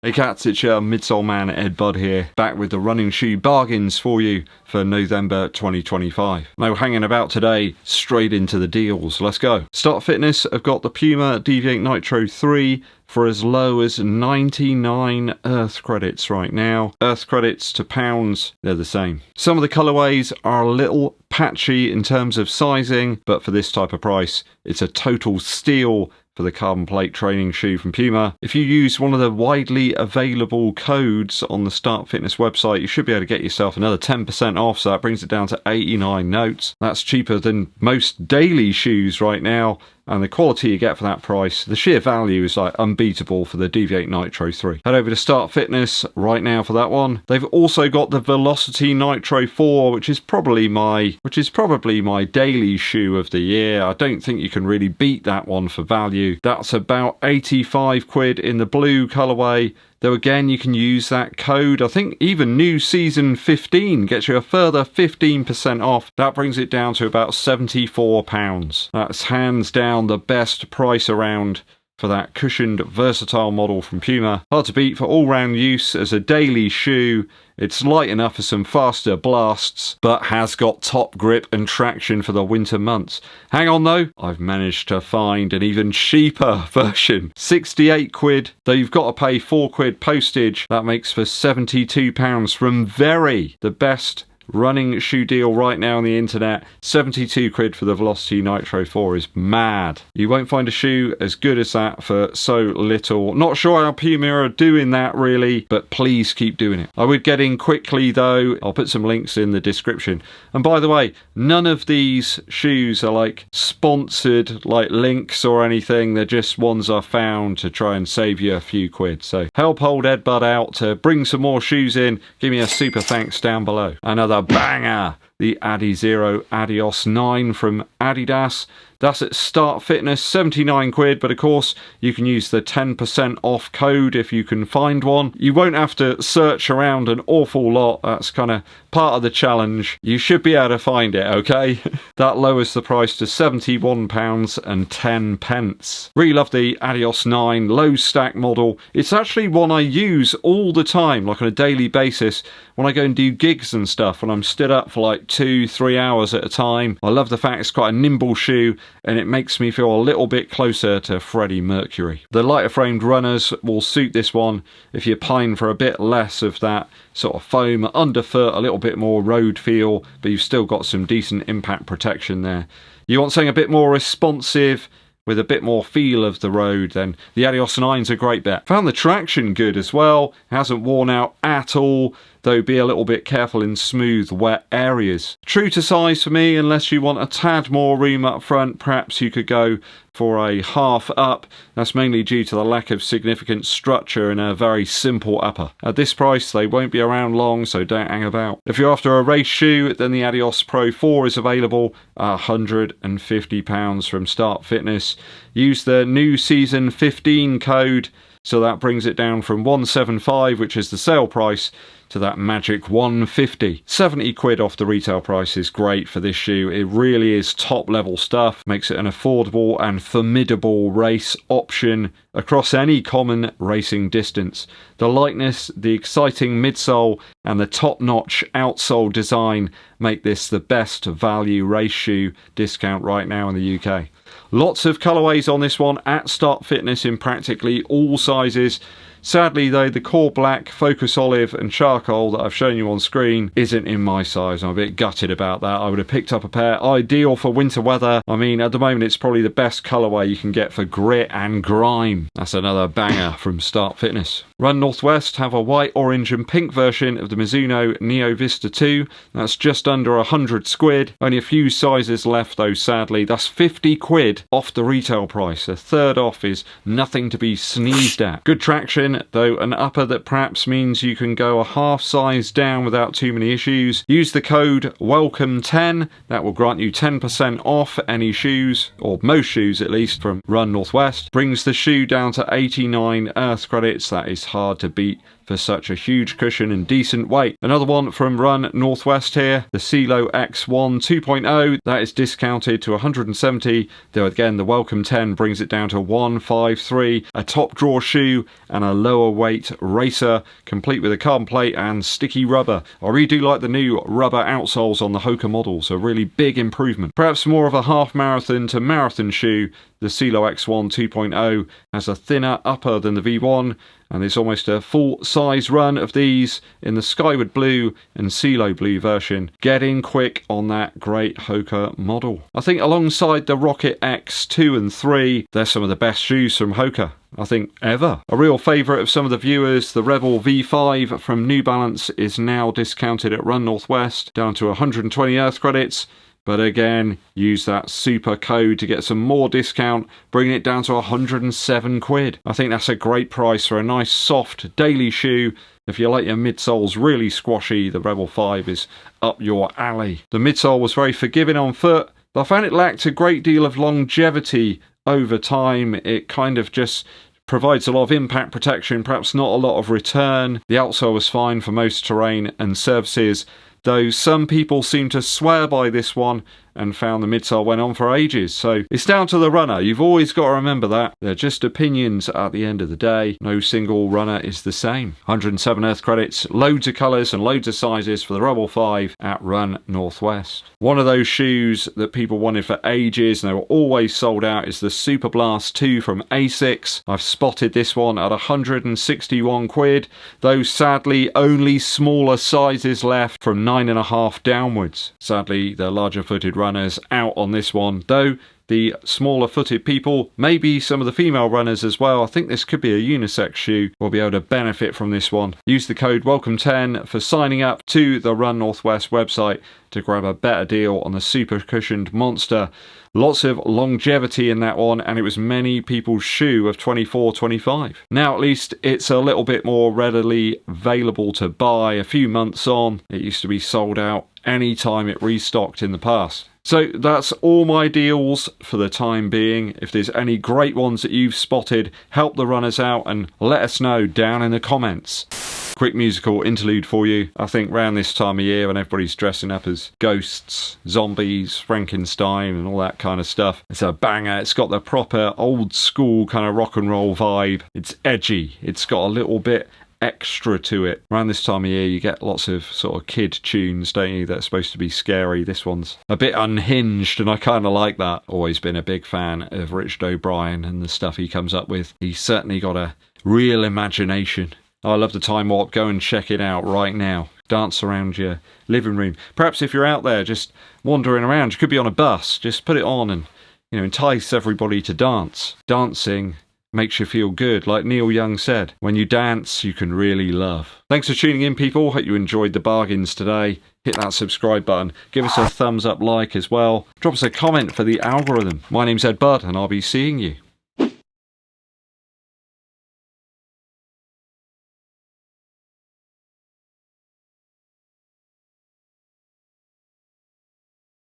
Hey cats, it's your midsole man EDDBUD here, back with the running shoe bargains for you for November 2025. No hanging about today, straight into the deals. Let's go. Start Fitness have got the Puma DEVIATE Nitro 3 for as low as 99 Earth credits right now. Earth credits to pounds, they're the same. Some of the colorways are a little patchy in terms of sizing, but for this type of price, it's a total steal for the carbon plate training shoe from Puma. If you use one of the widely available codes on the Start Fitness website, you should be able to get yourself another 10% off, so that brings it down to 89 notes. That's cheaper than most daily shoes right now, and the quality you get for that price, the sheer value is like unbeatable for the DEVIATE Nitro 3. Head over to Start Fitness right now for that one. They've also got the Velocity Nitro 4, which is probably my daily shoe of the year. I don't think you can really beat that one for value. That's about 85 quid in the blue colorway. Though again, you can use that code. I think even new season 15 gets you a further 15% off. That brings it down to about £74. That's hands down the best price around for that cushioned, versatile model from Puma. Hard to beat for all-round use as a daily shoe. It's light enough for some faster blasts, but has got top grip and traction for the winter months. Hang on though, I've managed to find an even cheaper version. 68 quid, though you've got to pay 4 quid postage. That makes for £72 from Very, the best running shoe deal right now on the internet. 72 quid for the Velocity Nitro 4 is mad. You won't find a shoe as good as that for so little. Not sure how Puma are doing that really, but please keep doing it. I would get in quickly though. I'll put some links in the description. And by the way, none of these shoes are like sponsored like links or anything. They're just ones I found to try and save you a few quid. So help old EDDBUD out to bring some more shoes in. Give me a super thanks down below. Another banger, the ADIZERO ADIOS 9 from Adidas. That's at Start Fitness, 79 quid, but of course you can use the 10% off code if you can find one. You won't have to search around an awful lot. That's kind of part of the challenge. You should be able to find it, okay? That lowers the price to £71.10. Really love the ADIOS 9 low stack model. It's actually one I use all the time, like on a daily basis, when I go and do gigs and stuff, when I'm stood up for like 2-3 hours at a time. I love the fact it's quite a nimble shoe, and it makes me feel a little bit closer to Freddie Mercury. The lighter framed runners will suit this one if you pine for a bit less of that sort of foam underfoot, a little bit more road feel, but you've still got some decent impact protection there. You want something a bit more responsive with a bit more feel of the road, then the ADIOS 9's a great bet. Found the traction good as well. It hasn't worn out at all, though be a little bit careful in smooth, wet areas. True to size for me, unless you want a tad more room up front, perhaps you could go for a half up. That's mainly due to the lack of significant structure in a very simple upper. At this price, they won't be around long, so don't hang about. If you're after a race shoe, then the ADIOS Pro 4 is available at £150 from Start Fitness. Use the new season 15 code, so that brings it down from 175, which is the sale price, to that magic 150. 70 quid off the retail price is great for this shoe. It really is top level stuff. Makes it an affordable and formidable race option across any common racing distance. The lightness, the exciting midsole, and the top-notch outsole design make this the best value race shoe discount right now in the UK. Lots of colourways on this one at Start Fitness in practically all sizes. Sadly though, the core black, focus olive and charcoal that I've shown you on screen isn't in my size. I'm a bit gutted about that. I would have picked up a pair ideal for winter weather. I mean, at the moment it's probably the best colourway you can get for grit and grime. That's another banger from Start Fitness. Run Northwest have a white, orange and pink version of the Mizuno Neo Vista 2. That's just under 100 quid. Only a few sizes left though, sadly. That's 50 quid off the retail price. A third off is nothing to be sneezed at. Good traction, though an upper that perhaps means you can go a half size down without too many issues. Use the code WELCOME10. That will grant you 10% off any shoes, or most shoes at least, from Run Northwest. Brings the shoe down to 89 Earth credits. That is hard to beat for such a huge cushion and decent weight. Another one from Run Northwest here, the CeeLo X1 2.0, that is discounted to 170, though again the Welcome 10 brings it down to 153, a top drawer shoe and a lower weight racer, complete with a carbon plate and sticky rubber. I really do like the new rubber outsoles on the Hoka models, a really big improvement. Perhaps more of a half marathon to marathon shoe, the Silo X1 2.0 has a thinner upper than the V1, and there's almost a full size run of these in the Skyward Blue and Silo Blue version. Get in quick on that great Hoka model. I think alongside the Rocket X2 and 3, they're some of the best shoes from Hoka, I think, ever. A real favourite of some of the viewers, the Rebel V5 from New Balance is now discounted at Run Northwest down to 120 Earth credits. But again, use that super code to get some more discount, bringing it down to 107 quid. I think that's a great price for a nice soft daily shoe. If you like your midsoles really squashy, the Rebel 5 is up your alley. The midsole was very forgiving on foot, but I found it lacked a great deal of longevity over time. It kind of just provides a lot of impact protection, perhaps not a lot of return. The outsole was fine for most terrain and surfaces, though some people seem to swear by this one and found the midsole went on for ages. So it's down to the runner. You've always got to remember that. They're just opinions at the end of the day. No single runner is the same. 107 Earth credits, loads of colours and loads of sizes for the Rebel 5 at Run Northwest. One of those shoes that people wanted for ages and they were always sold out is the SUPERBLAST 2 from ASICS. I've spotted this one at 161 quid, though sadly only smaller sizes left from 9.5 downwards. Sadly, the larger footed runners out on this one, though the smaller footed people, maybe some of the female runners as well. I think this could be a unisex shoe, will be able to benefit from this one. Use the code WELCOME10 for signing up to the Run Northwest website to grab a better deal on the super cushioned monster. Lots of longevity in that one, and it was many people's shoe of 24-25. Now at least it's a little bit more readily available to buy a few months on. It used to be sold out any time it restocked in the past. So that's all my deals for the time being. If there's any great ones that you've spotted, help the runners out and let us know down in the comments. Quick musical interlude for you. I think around this time of year when everybody's dressing up as ghosts, zombies, Frankenstein and all that kind of stuff, it's a banger. It's got the proper old school kind of rock and roll vibe. It's edgy. It's got a little bit extra to it. Around this time of year you get lots of sort of kid tunes, don't you, that are supposed to be scary. This one's a bit unhinged and I kind of like that. Always been a big fan of Richard O'Brien and the stuff he comes up with. He's certainly got a real imagination. I love the time warp. Go and check it out right now. Dance around your living room. Perhaps if you're out there just wandering around, you could be on a bus, just put it on and, you know, entice everybody to dance. Dancing makes you feel good. Like Neil Young said, when you dance, you can really love. Thanks for tuning in, people. Hope you enjoyed the bargains today. Hit that subscribe button. Give us a thumbs up like as well. Drop us a comment for the algorithm. My name's EDDBUD and I'll be seeing you